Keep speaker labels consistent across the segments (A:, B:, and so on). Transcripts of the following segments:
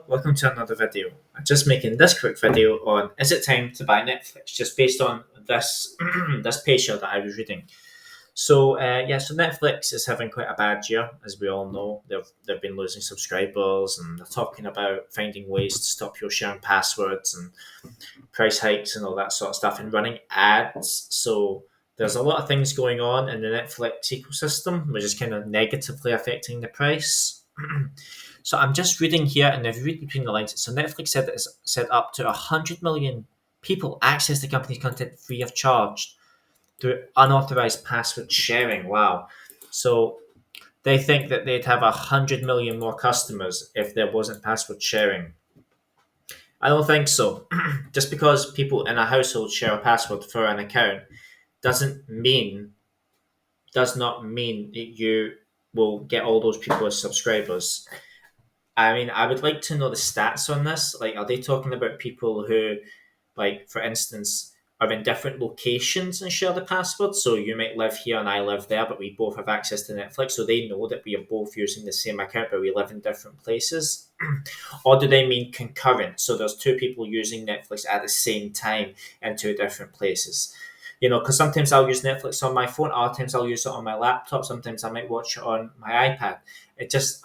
A: Welcome to another video. I'm just making this quick video on is it time to buy Netflix, just based on this this page here that I was reading. So Netflix is having quite a bad year, as we all know. They've been losing subscribers, and they're talking about finding ways to stop you sharing passwords and price hikes and all that sort of stuff, and running ads. So there's a lot of things going on in the Netflix ecosystem, which is kind of negatively affecting the price. So I'm just reading here, and if you read between the lines, so Netflix said that it's said up to 100 million people access the company's content free of charge through unauthorized password sharing. Wow. So they think that they'd have 100 million more customers if there wasn't password sharing. I don't think so. Just because people in a household share a password for an account doesn't mean does not mean that you will get all those people as subscribers. I mean, I would like to know the stats on this. Like, are they talking about people who, like, for instance, are in different locations and share the password? So you might live here and I live there, but we both have access to Netflix, so they know that we are both using the same account, but we live in different places. Or do they mean concurrent? So there's two people using Netflix at the same time in two different places. Because sometimes I'll use Netflix on my phone, other times I'll use it on my laptop, sometimes I might watch it on my iPad.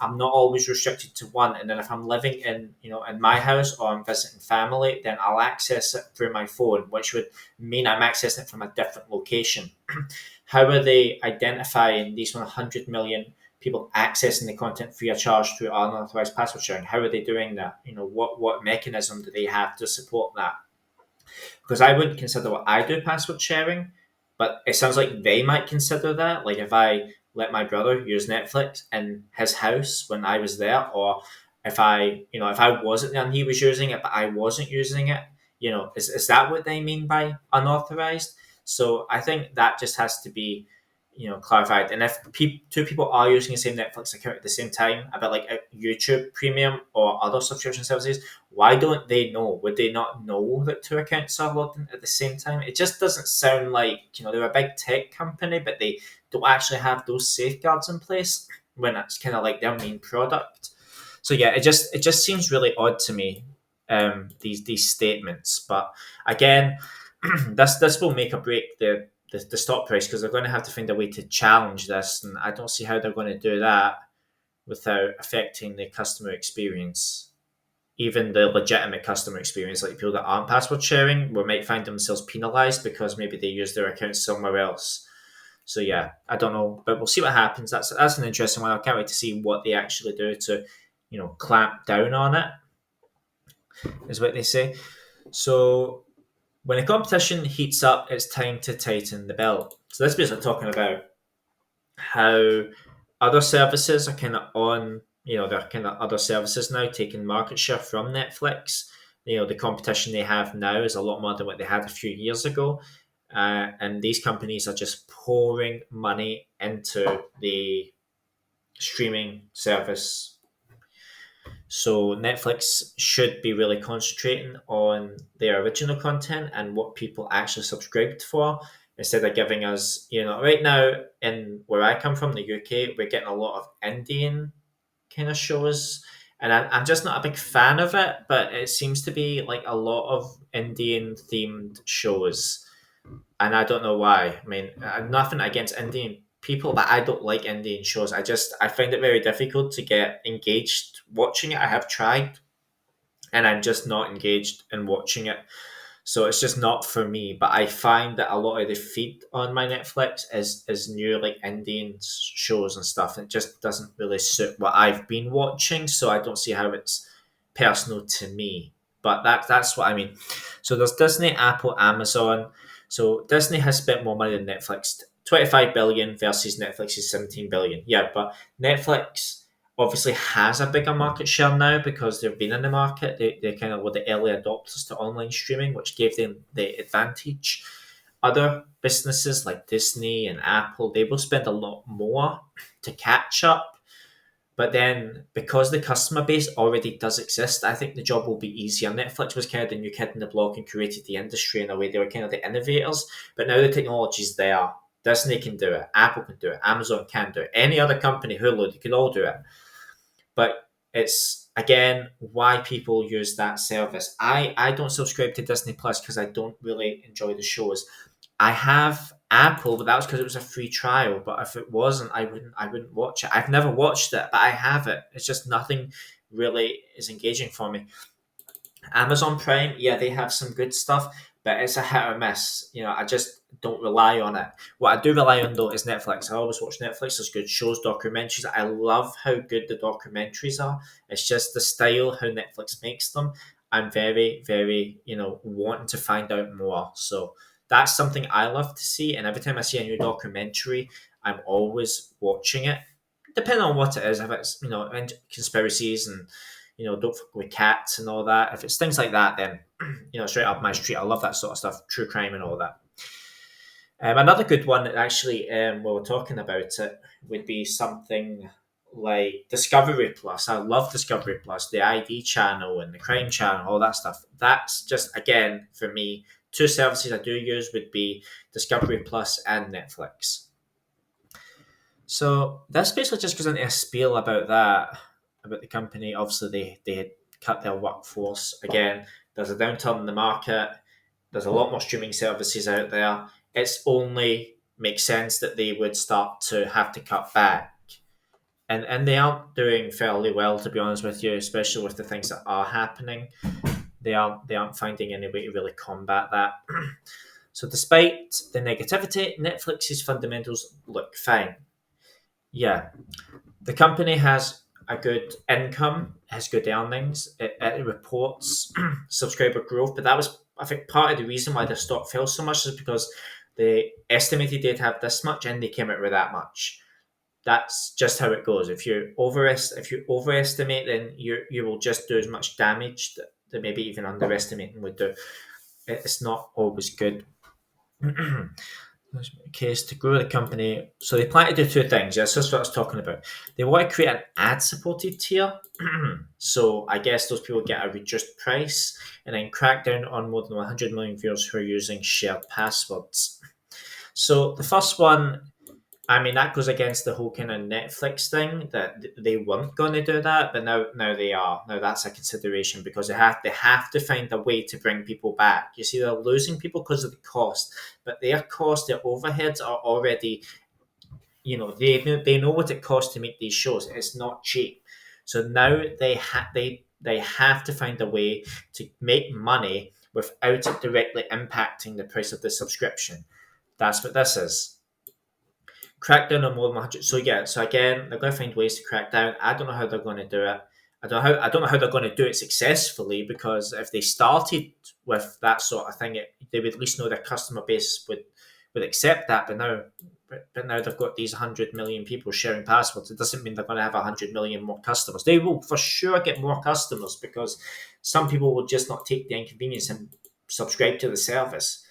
A: I'm not always restricted to one. And then if I'm living in my house or I'm visiting family, then I'll access it through my phone, which would mean I'm accessing it from a different location. How are they identifying these 100 million people accessing the content free of charge through unauthorized password sharing? How are they doing that? What mechanism do they have to support that? Because I wouldn't consider what I do password sharing, but it sounds like they might consider that. Like if I let my brother use Netflix in his house when I was there, or if I wasn't there and he was using it, but I wasn't using it, is that what they mean by unauthorized? So I think that just has to be clarified. And if two people are using the same Netflix account at the same time, a bit like a YouTube Premium or other subscription services, why don't they know? Would they not know that two accounts are logged in at the same time? It just doesn't sound like they're a big tech company, but they don't actually have those safeguards in place when it's kind of like their main product. So yeah, it just seems really odd to me. These statements, but again, this will make or break the stock price, because they're going to have to find a way to challenge this, and I don't see how they're going to do that without affecting the customer experience, even the legitimate customer experience. Like people that aren't password sharing will might find themselves penalized because maybe they use their account somewhere else. So yeah, I don't know, but we'll see what happens. That's an interesting one. I can't wait to see what they actually do to clamp down on it, is what they say. So when a competition heats up, it's time to tighten the belt. So this basically talking about how other services are kind of they're kind of other services now taking market share from Netflix. The competition they have now is a lot more than what they had a few years ago. And these companies are just pouring money into the streaming service. So Netflix should be really concentrating on their original content and what people actually subscribed for, instead of giving us, right now in where I come from, the UK, we're getting a lot of Indian kind of shows. And I'm just not a big fan of it, but it seems to be like a lot of Indian themed shows, and I don't know why. I mean, nothing against Indian people, but I don't like Indian shows. I find it very difficult to get engaged watching it. I have tried, and I'm just not engaged in watching it. So it's just not for me. But I find that a lot of the feed on my Netflix is new, like Indian shows and stuff. And it just doesn't really suit what I've been watching. So I don't see how it's personal to me. But that's what I mean. So there's Disney, Apple, Amazon. So Disney has spent more money than Netflix. 25 billion versus Netflix's 17 billion. Yeah, but Netflix obviously has a bigger market share now because they've been in the market. They kind of were the early adopters to online streaming, which gave them the advantage. Other businesses like Disney and Apple, they will spend a lot more to catch up. But then, because the customer base already does exist, I think the job will be easier. Netflix was kind of the new kid in the block and created the industry in a way. They were kind of the innovators. But now the technology's there. Disney can do it. Apple can do it. Amazon can do it. Any other company, Hulu, they could all do it. But it's again why people use that service. I don't subscribe to Disney Plus because I don't really enjoy the shows. I have Apple, but that was because it was a free trial. But if it wasn't, I wouldn't watch it. I've never watched it, but I have it. It's just nothing really is engaging for me. Amazon Prime, yeah, they have some good stuff, but it's a hit or miss. I just don't rely on it. What I do rely on though is Netflix. I always watch Netflix. There's good shows, documentaries. I love how good the documentaries are. It's just the style how Netflix makes them. I'm very, very, wanting to find out more. So that's something I love to see. And every time I see a new documentary, I'm always watching it. Depending on what it is, if it's conspiracies and don't fuck with cats and all that. If it's things like that, then straight up my street. I love that sort of stuff, true crime and all that. Another good one that actually, while we're talking about it, would be something like Discovery Plus. I love Discovery Plus, the ID channel and the crime channel, all that stuff. That's just again for me, two services I do use would be Discovery Plus and Netflix. So this basically just goes into a spiel about that, about the company. Obviously, they had cut their workforce again. There's a downturn in the market. There's a lot more streaming services out there. It's only makes sense that they would start to have to cut back, and they aren't doing fairly well, to be honest with you, especially with the things that are happening. They aren't finding any way to really combat that. So, despite the negativity, Netflix's fundamentals look fine. Yeah, the company has a good income, has good earnings. It reports subscriber growth, but that was, I think, part of the reason why the stock fell so much is because they estimated they'd have this much and they came out with that much. That's just how it goes. If you overestimate, then you will just do as much damage that maybe even underestimating would do. It's not always good. Case to grow the company. So they plan to do two things. Yes, that's what I was talking about. They want to create an ad-supported tier. So I guess those people get a reduced price and then crack down on more than 100 million viewers who are using shared passwords. So the first one, I mean, that goes against the whole kind of Netflix thing that they weren't going to do that, but now they are. Now that's a consideration because they have to find a way to bring people back. You see, they're losing people because of the cost, but their cost, their overheads are already, they know what it costs to make these shows. It's not cheap. So now they have to find a way to make money without it directly impacting the price of the subscription. That's what this is. Crack down on more than 100. So yeah, so again, they're going to find ways to crack down. I don't know how they're going to do it. I don't know how they're going to do it successfully because if they started with that sort of thing, they would at least know their customer base would accept that. But now they've got these 100 million people sharing passwords. It doesn't mean they're going to have 100 million more customers. They will for sure get more customers because some people will just not take the inconvenience and subscribe to the service.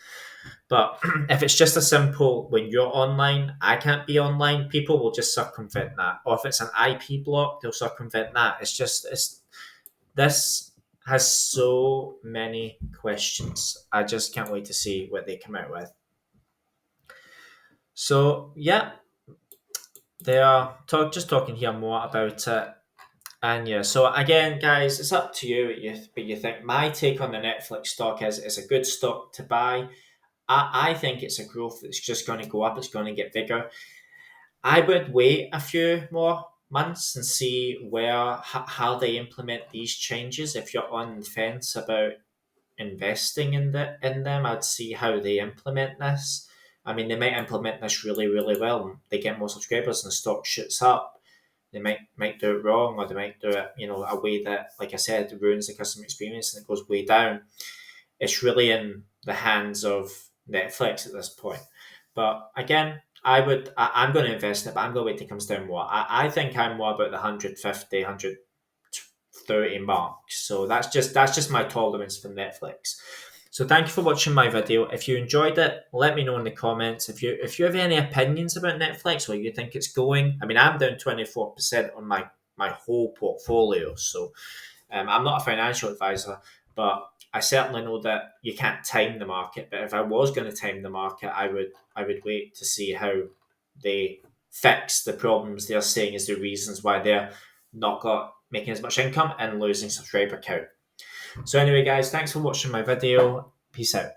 A: But if it's just a simple when you're online, I can't be online, people will just circumvent that. Or if it's an IP block, they'll circumvent that. It's this has so many questions. I just can't wait to see what they come out with. So yeah, they are just talking here more about it. And yeah, so again, guys, it's up to you what you think. My take on the Netflix stock is it's a good stock to buy. I think it's a growth that's just going to go up. It's going to get bigger. I would wait a few more months and see how they implement these changes. If you're on the fence about investing in them, I'd see how they implement this. I mean, they might implement this really, really well. They get more subscribers and the stock shoots up. They might do it wrong, or they might do it, a way that, like I said, ruins the customer experience and it goes way down. It's really in the hands of Netflix at this point. But again, I'm going to invest in it, but I'm going to wait till it comes down more. I think I'm more about the 150, 130 mark. So that's just my tolerance for Netflix. So thank you for watching my video. If you enjoyed it, let me know in the comments. If you have any opinions about Netflix, where you think it's going. I mean, I'm down 24% on my whole portfolio. So I'm not a financial advisor, but I certainly know that you can't time the market. But if I was going to time the market, I would wait to see how they fix the problems they're saying is the reasons why they're not got making as much income and losing subscriber count. So anyway, guys, thanks for watching my video. Peace out.